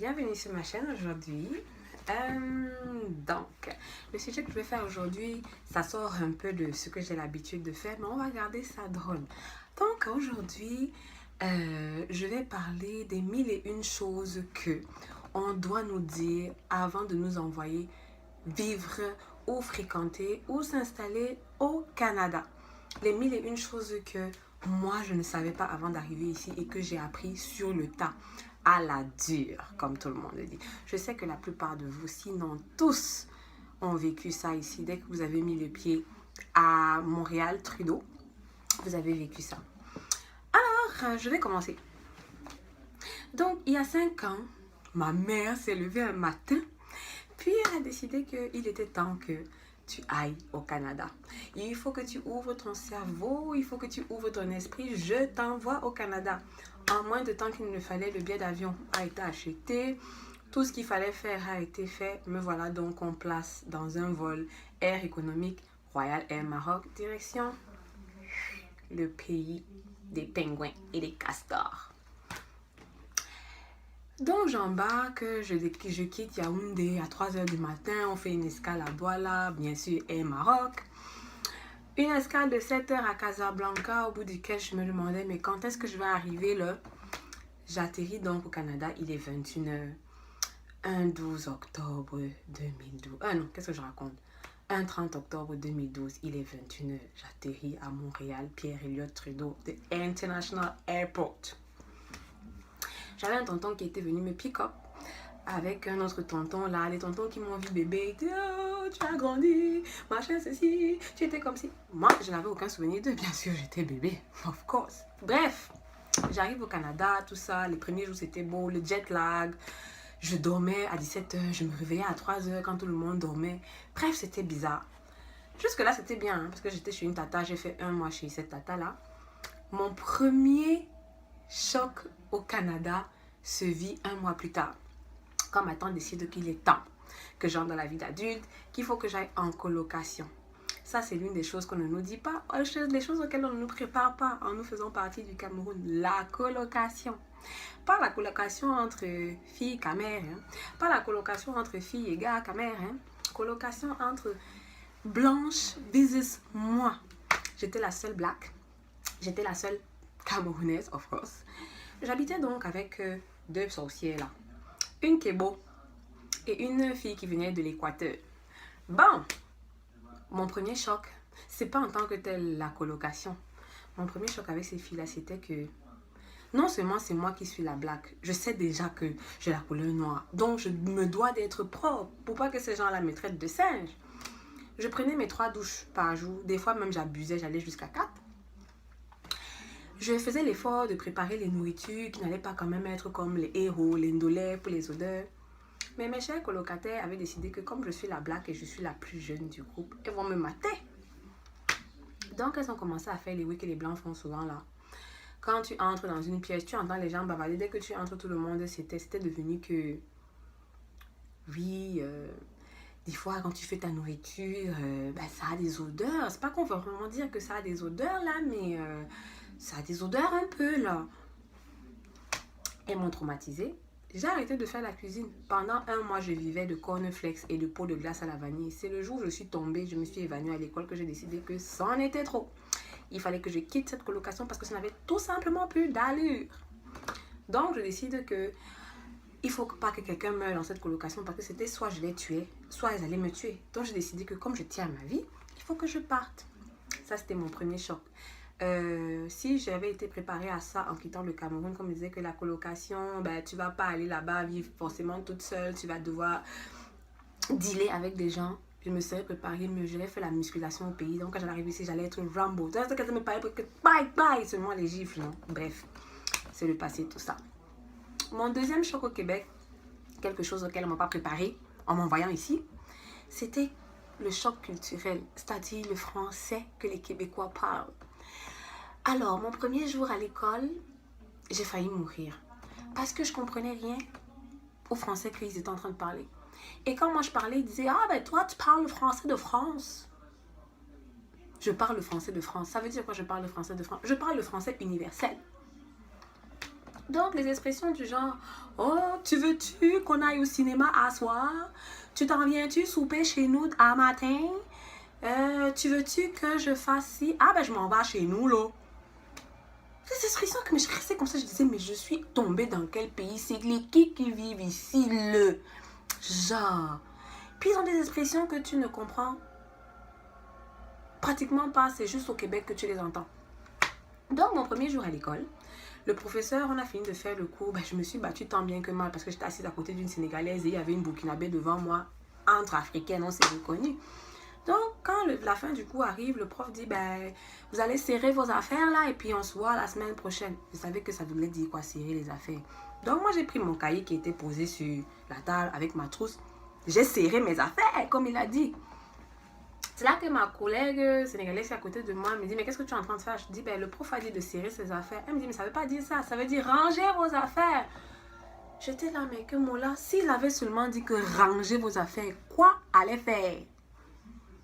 Bienvenue sur ma chaîne aujourd'hui. Donc, le sujet que je vais faire aujourd'hui, ça sort un peu de ce que j'ai l'habitude de faire, mais on va garder ça drôle. Donc, aujourd'hui, je vais parler des 1001 choses que on doit nous dire avant de nous envoyer vivre ou fréquenter ou s'installer au Canada. Les 1001 choses que moi, je ne savais pas avant d'arriver ici et que j'ai appris sur le tas, à la dure, comme tout le monde dit. Je sais que la plupart de vous, sinon tous, ont vécu ça ici. Dès que vous avez mis le pied à Montréal, Trudeau, vous avez vécu ça. Alors, je vais commencer. Donc, il y a 5 ans, ma mère s'est levée un matin, puis elle a décidé qu'il était temps que tu ailles au Canada. Il faut que tu ouvres ton cerveau, il faut que tu ouvres ton esprit. Je t'envoie au Canada. En moins de temps qu'il ne fallait, le billet d'avion a été acheté. Tout ce qu'il fallait faire a été fait. Me voilà donc en place dans un vol Air économique Royal Air Maroc, direction le pays des pingouins et des castors. Donc j'embarque, je quitte Yaoundé à 3h du matin, on fait une escale à Douala, bien sûr Air Maroc. Une escale de 7h à Casablanca, au bout duquel je me demandais, mais quand est-ce que je vais arriver là? J'atterris donc au Canada, il est 21h. Un 12 octobre 2012. Ah non, qu'est-ce que je raconte? Un 30 octobre 2012, il est 21h. J'atterris à Montréal, Pierre-Elliott Trudeau, the International Airport. J'avais un tonton qui était venu me pick-up avec un autre tonton là, les tontons qui m'ont vu bébé, oh, tu as grandi, machin ceci, tu étais comme si. Moi, je n'avais aucun souvenir d'eux, bien sûr, j'étais bébé, of course. Bref, j'arrive au Canada, tout ça, les premiers jours c'était beau, le jet lag, je dormais à 17h, je me réveillais à 3h quand tout le monde dormait. Bref, c'était bizarre. Jusque là, c'était bien, hein, parce que j'étais chez une tata, j'ai fait 1 mois chez cette tata là. Mon premier choc au Canada se vit 1 mois plus tard. Quand ma tante décide qu'il est temps que j'entre dans la vie d'adulte, qu'il faut que j'aille en colocation. Ça, c'est l'une des choses qu'on ne nous dit pas, les choses auxquelles on ne nous prépare pas en nous faisant partie du Cameroun. La colocation. Pas la colocation entre filles camères, hein. Pas la colocation entre filles et gars camères, hein. Colocation entre blanches business moi. J'étais la seule black. J'étais la seule camerounaise, of course. J'habitais donc avec 2 sorcières là. Une Kébo et une fille qui venait de l'Équateur. Bon, mon premier choc, c'est pas en tant que telle la colocation. Mon premier choc avec ces filles-là, c'était que non seulement c'est moi qui suis la black, je sais déjà que j'ai la couleur noire. Donc je me dois d'être propre pour pas que ces gens-là me traitent de singe. Je prenais mes 3 douches par jour. Des fois même j'abusais, j'allais jusqu'à 4. Je faisais l'effort de préparer les nourritures qui n'allaient pas quand même être comme les héros, les ndolés pour les odeurs. Mais mes chers colocataires avaient décidé que comme je suis la black et je suis la plus jeune du groupe, elles vont me mater. Donc elles ont commencé à faire les oui que les blancs font souvent là. Quand tu entres dans une pièce, tu entends les gens bavarder. Dès que tu entres, tout le monde, c'était devenu que... Oui, des fois quand tu fais ta nourriture, ça a des odeurs. C'est pas qu'on veut vraiment dire que ça a des odeurs là, mais... ça a des odeurs un peu là. Elles m'ont traumatisée. J'ai arrêté de faire la cuisine. Pendant 1 mois, je vivais de cornflakes et de pots de glace à la vanille. C'est le jour où je suis tombée, je me suis évanouie à l'école que j'ai décidé que c'en était trop. Il fallait que je quitte cette colocation parce que ça n'avait tout simplement plus d'allure. Donc, je décide que il ne faut pas que quelqu'un meure dans cette colocation parce que c'était soit je les tuais, soit elles allaient me tuer. Donc, j'ai décidé que comme je tiens à ma vie, il faut que je parte. Ça, c'était mon premier choc. Si j'avais été préparée à ça en quittant le Cameroun, comme je disais que la colocation, tu vas pas aller là-bas vivre forcément toute seule, tu vas devoir dealer avec des gens. Je me serais préparée mieux, j'aurais fait la musculation au pays. Donc quand j'arrive ici, j'allais être Rambo. Ça me paraît que bye, seulement les gifles, non? Bref, c'est le passé, tout ça. Mon deuxième choc au Québec, quelque chose auquel on m'a pas préparé en m'envoyant ici, c'était le choc culturel, c'est-à-dire le français que les Québécois parlent. Alors, mon premier jour à l'école, j'ai failli mourir. Parce que je comprenais rien au français qu'ils étaient en train de parler. Et quand moi je parlais, ils disaient, ah ben toi tu parles le français de France. Je parle le français de France. Ça veut dire quoi je parle le français de France? Je parle le français universel. Donc, les expressions du genre, oh, tu veux-tu qu'on aille au cinéma à soir? Tu t'en viens-tu souper chez nous à matin? Tu veux-tu que je fasse ci? Ah, ben, je m'en vais chez nous, là. Ces expressions que je restais comme ça, je disais, mais je suis tombée dans quel pays? C'est les qui vivent ici, le genre. Puis, ils ont des expressions que tu ne comprends pratiquement pas. C'est juste au Québec que tu les entends. Donc, mon premier jour à l'école, le professeur, on a fini de faire le cours. Ben, je me suis battue tant bien que mal parce que j'étais assise à côté d'une Sénégalaise et il y avait une Burkinabé devant moi, entre africaines, on s'est reconnus. Donc, quand la fin du cours arrive, le prof dit, ben, vous allez serrer vos affaires là et puis on se voit la semaine prochaine. Je savais que ça voulait dire quoi, serrer les affaires. Donc, moi, j'ai pris mon cahier qui était posé sur la table avec ma trousse. J'ai serré mes affaires, comme il a dit. C'est là que ma collègue sénégalaise qui est à côté de moi me dit, mais qu'est-ce que tu es en train de faire? Je dis, ben, le prof a dit de serrer ses affaires. Elle me dit, mais ça ne veut pas dire ça, ça veut dire ranger vos affaires. J'étais là, mais que mot-là, s'il avait seulement dit que ranger vos affaires, quoi allait faire?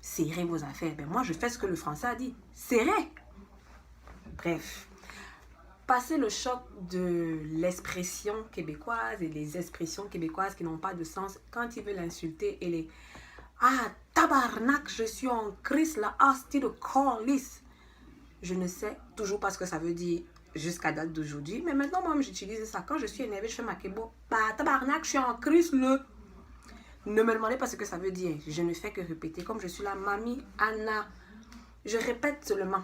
Serrer vos affaires. Ben, moi, je fais ce que le français a dit, serrer. Bref, passer le choc de l'expression québécoise et les expressions québécoises qui n'ont pas de sens quand ils veulent insulter et les... Ah, tabarnak, je suis en crise, la hostie de colis. Je ne sais toujours pas ce que ça veut dire jusqu'à date d'aujourd'hui. Mais maintenant, moi, j'utilise ça. Quand je suis énervée, je fais ma kébo. Bah, tabarnak, je suis en crise, le... Ne me demandez pas ce que ça veut dire. Je ne fais que répéter. Comme je suis la mamie Anna. Je répète seulement.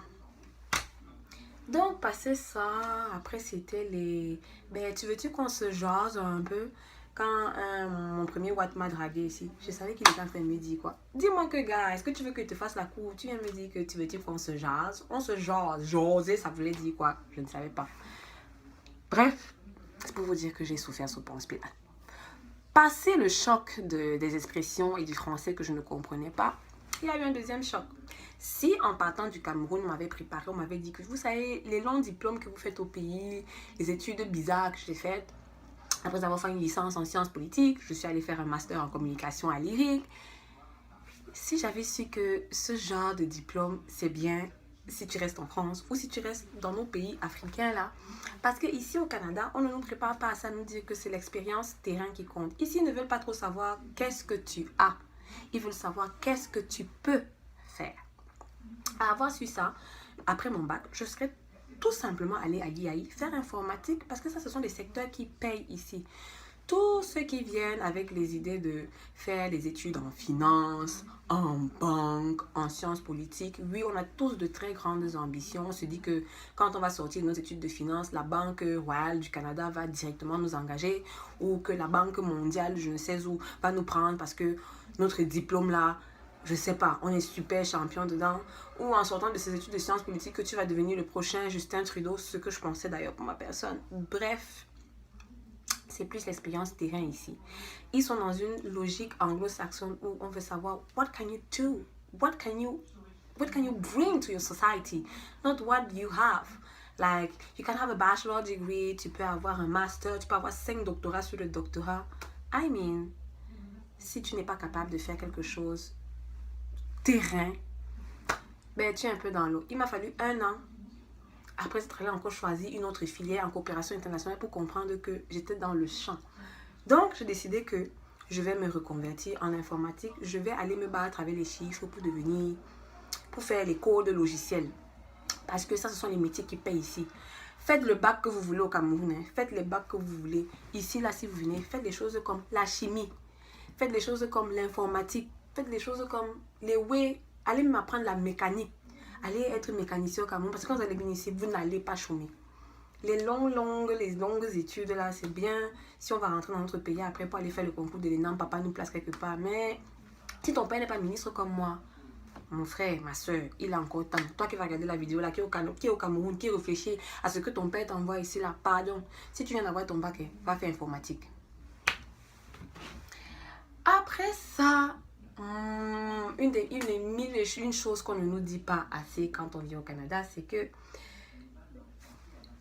Donc, passer ça, après, c'était les... Ben, tu veux-tu qu'on se jase un peu? Quand mon premier Watt m'a dragué ici, je savais qu'il était en train de me dire quoi. Dis-moi que gars, est-ce que tu veux que je te fasse la cour? Tu viens me dire que tu veux qu'on se jase. On se jase. Jaser, ça voulait dire quoi? Je ne savais pas. Bref, c'est pour vous dire que j'ai souffert sous Ponce Pilate. Passer le choc des expressions et du français que je ne comprenais pas, il y a eu un deuxième choc. Si en partant du Cameroun, on m'avait préparé, on m'avait dit que vous savez, les longs diplômes que vous faites au pays, les études bizarres que j'ai faites, après avoir fait une licence en sciences politiques, je suis allée faire un master en communication à l'IRIC. Si j'avais su que ce genre de diplôme, c'est bien si tu restes en France ou si tu restes dans nos pays africains là. Parce qu'ici au Canada, on ne nous prépare pas à ça, nous dire que c'est l'expérience terrain qui compte. Ici, ils ne veulent pas trop savoir qu'est-ce que tu as. Ils veulent savoir qu'est-ce que tu peux faire. À avoir su ça, après mon bac, je serais tout simplement aller à l'IAI, faire informatique, parce que ça, ce sont des secteurs qui payent ici. Tous ceux qui viennent avec les idées de faire des études en finance, en banque, en sciences politiques, oui, on a tous de très grandes ambitions. On se dit que quand on va sortir de nos études de finance, la Banque royale du Canada va directement nous engager ou que la Banque mondiale, je ne sais où, va nous prendre parce que notre diplôme là, je sais pas, on est super champion dedans, ou en sortant de ces études de sciences politiques que tu vas devenir le prochain Justin Trudeau, ce que je pensais d'ailleurs pour ma personne. Bref, c'est plus l'expérience terrain ici. Ils sont dans une logique anglo-saxonne où on veut savoir what can you do, what can you bring to your society, not what you have. Like, you can have a bachelor degree, tu peux avoir un master, tu peux avoir 5 doctorats sur le doctorat. I mean, si tu n'es pas capable de faire quelque chose terrain, ben tu es un peu dans l'eau. Il m'a fallu 1 an. Après cette année, encore choisi une autre filière en coopération internationale pour comprendre que j'étais dans le champ. Donc, j'ai décidé que je vais me reconvertir en informatique. Je vais aller me battre avec les chiffres pour faire les codes logiciels. Parce que ça, ce sont les métiers qui payent ici. Faites le bac que vous voulez au Cameroun. Hein. Faites les bacs que vous voulez. Ici, là, si vous venez, faites des choses comme la chimie. Faites des choses comme l'informatique. Faites des choses comme les way. Allez m'apprendre la mécanique. Allez être mécanicien au Cameroun. Parce que quand vous allez venir ici, vous n'allez pas chômer. Les longues études, là, c'est bien. Si on va rentrer dans notre pays après pour aller faire le concours de l'ENAM, papa nous place quelque part. Mais si ton père n'est pas ministre comme moi, mon frère, ma soeur, il a encore temps. Toi qui vas regarder la vidéo là, qui est au Cameroun, qui réfléchit à ce que ton père t'envoie ici là, pardon. Si tu viens d'avoir ton bac, va faire informatique. Après ça, une chose qu'on ne nous dit pas assez quand on vit au Canada, c'est que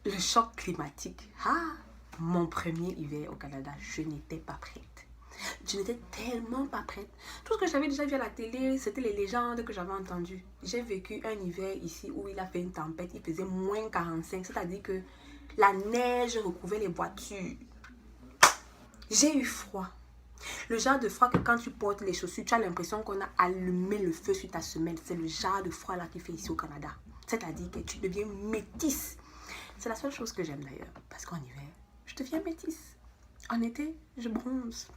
le choc climatique. Mon premier hiver au Canada, je n'étais pas prête. Je n'étais tellement pas prête. Tout ce que j'avais déjà vu à la télé, c'était les légendes que j'avais entendues. J'ai vécu un hiver ici où il a fait une tempête, il faisait -45, c'est-à-dire que La neige recouvrait les voitures. J'ai eu froid. Le genre de froid que quand tu portes les chaussures, tu as l'impression qu'on a allumé le feu sur ta semelle. C'est le genre de froid là qu'il fait ici au Canada. C'est-à-dire que tu deviens métisse. C'est la seule chose que j'aime d'ailleurs. Parce qu'en hiver, je deviens métisse. En été, je bronze.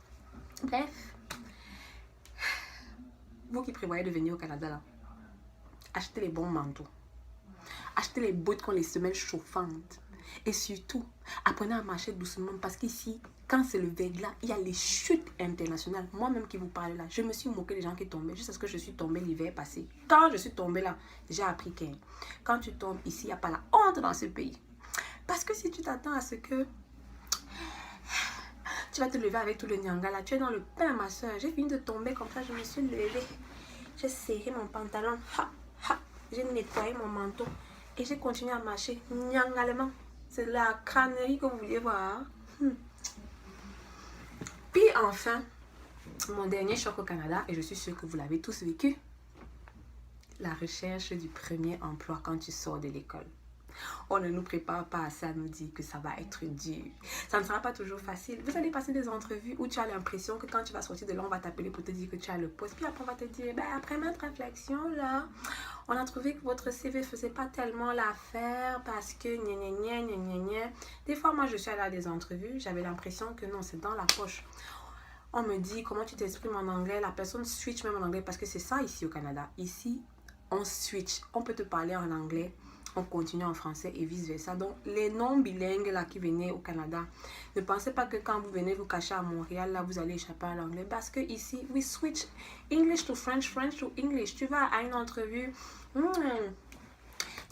Bref. Vous qui prévoyez de venir au Canada là, achetez les bons manteaux. Achetez les bottes qui ont les semelles chauffantes. Et surtout, apprenez à marcher doucement parce qu'ici, quand c'est le verglas, il y a les chutes internationales. Moi-même qui vous parle là, je me suis moqué des gens qui tombaient juste parce que je suis tombée l'hiver passé. Quand je suis tombée là, j'ai appris que quand tu tombes ici, il n'y a pas la honte dans ce pays. Parce que si tu t'attends à ce que tu vas te lever avec tout le nyanga là, tu es dans le pain ma soeur. J'ai fini de tomber comme ça, je me suis levée. J'ai serré mon pantalon, j'ai nettoyé mon manteau et j'ai continué à marcher nyangalement. C'est la crânerie que vous vouliez voir. Puis enfin, mon dernier choc au Canada, et je suis sûre que vous l'avez tous vécu, la recherche du premier emploi quand tu sors de l'école. On ne nous prépare pas à ça, à nous dire que ça va être dur. Ça ne sera pas toujours facile. Vous allez passer des entrevues où tu as l'impression que quand tu vas sortir de là, on va t'appeler pour te dire que tu as le poste. Puis après, on va te dire, après notre réflexion, là, on a trouvé que votre CV ne faisait pas tellement l'affaire parce que gna. Des fois, moi, je suis allée à des entrevues, j'avais l'impression que non, c'est dans la poche. On me dit, comment tu t'exprimes en anglais? La personne switch même en anglais parce que c'est ça ici au Canada. Ici, on switch. On peut te parler en anglais, on continue en français et vice versa. Donc les non bilingues là qui venaient au Canada, ne pensez pas que quand vous venez vous cacher à Montréal là vous allez échapper à l'anglais parce que ici we switch English to French, French to English. Tu vas à une entrevue, do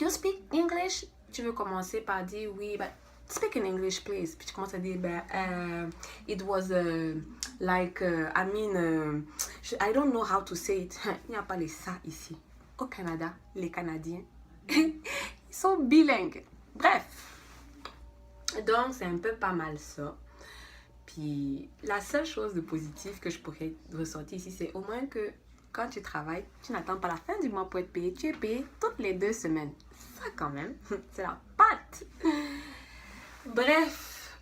you speak English? Tu veux commencer par dire oui, speak in English please. Puis tu commences à dire it was like I don't know how to say it. Il n'y a pas les ça ici. Au Canada, les Canadiens ils sont bilingues. Bref. Donc, c'est un peu pas mal ça. Puis, la seule chose de positive que je pourrais ressortir ici, c'est au moins que quand tu travailles, tu n'attends pas la fin du mois pour être payé. Tu es payé toutes les 2 semaines. Ça, quand même, c'est la patte. Bref.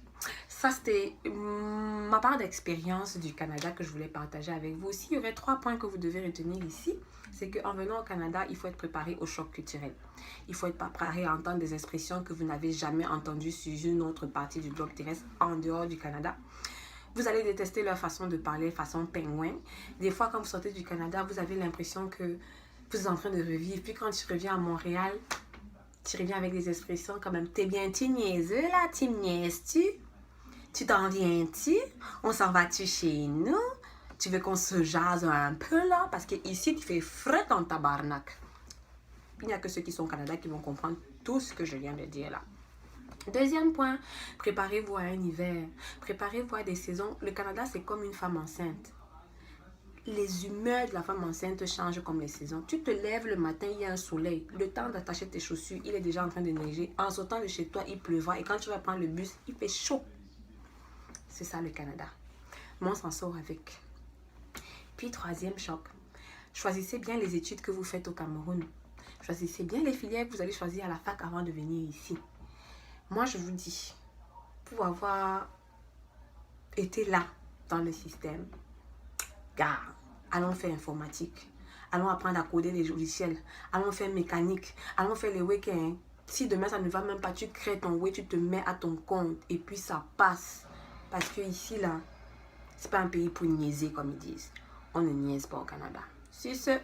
Ça, c'était ma part d'expérience du Canada que je voulais partager avec vous. S'il y aurait 3 points que vous devez retenir ici, c'est qu'en venant au Canada, il faut être préparé au choc culturel. Il faut être préparé à entendre des expressions que vous n'avez jamais entendues sur une autre partie du globe terrestre en dehors du Canada. Vous allez détester leur façon de parler, façon pingouin. Des fois, quand vous sortez du Canada, vous avez l'impression que vous êtes en train de revivre. Puis quand tu reviens à Montréal, tu reviens avec des expressions quand même. T'es bien, tu niaiseux là, tu me niaises-tu? Tu t'en viens-tu? On s'en va-tu chez nous? Tu veux qu'on se jase un peu là? Parce qu'ici, tu fais frais dans ta tabarnak. Il n'y a que ceux qui sont au Canada qui vont comprendre tout ce que je viens de dire là. Deuxième point, préparez-vous à un hiver. Préparez-vous à des saisons. Le Canada, c'est comme une femme enceinte. Les humeurs de la femme enceinte changent comme les saisons. Tu te lèves le matin, il y a un soleil. Le temps d'attacher tes chaussures, il est déjà en train de neiger. En sortant de chez toi, il pleuvra. Et quand tu vas prendre le bus, il fait chaud. C'est ça le Canada. Mais on s'en sort avec. Puis troisième choc. Choisissez bien les études que vous faites au Cameroun. Choisissez bien les filières que vous allez choisir à la fac avant de venir ici. Moi, je vous dis, pour avoir été là dans le système, gars, allons faire informatique. Allons apprendre à coder les logiciels. Allons faire mécanique. Allons faire les week-ends. Si demain ça ne va même pas, tu crées ton web, tu te mets à ton compte et puis ça passe. Parce que ici, là, c'est pas un pays pour niaiser, comme ils disent. On ne niaise pas au Canada. Sur ce,